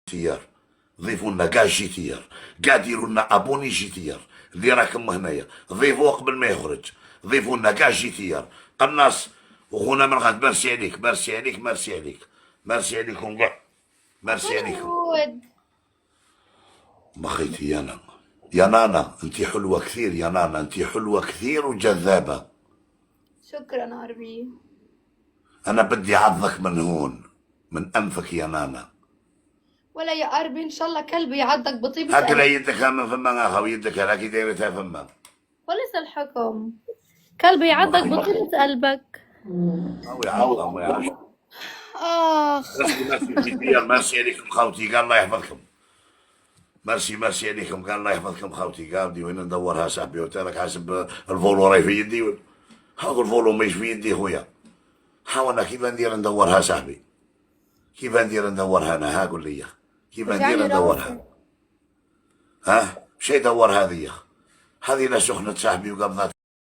جيتيار، ضيفوا لنا كاع جيتيار، كاع ديروا لنا ابوني جيتيار اللي راكم هنايا، ضيفوا قبل ما يخرج، ضيفوا لنا كاع جيتيار. قناص وخونا من غد، ميرسي عليك ميرسي عليك ميرسي عليك، ميرسي عليكم كاع، ميرسي عليكم. ود. مخيتي يا نانا انت حلوة كثير، يا نانا انت حلوة كثير وجذابة. شكرا عربي. انا بدي عضك من هون، من انفك يا نانا. ولا يا قربي ان شاء الله كلبي يعضك بطيبة هاكلا قلب. يدك من فما اخو، يدك هاكي دايرتها فما. وليس الحكم. كلبي يعضك بطيبة قلبك. او يعض ما يعرفش. اخ. ميرسي ميرسي جيتيار، ميرسي عليكم خوتي، قال الله يحفظكم. ميرسي ميرسي عليكم، قال الله يحفظكم خوتي. قابدي وين ندورها صاحبي، وترك حسب الفولو راي في يدي. هاو الفولو مش في يدي خويا. حاولنا كيف ندير ندورها صاحبي، كيف ندير ندورها انا، ها قول لي كيف ندير ندورها. ها شي دور هذه، هذه لا سخنت صاحبي وقبضت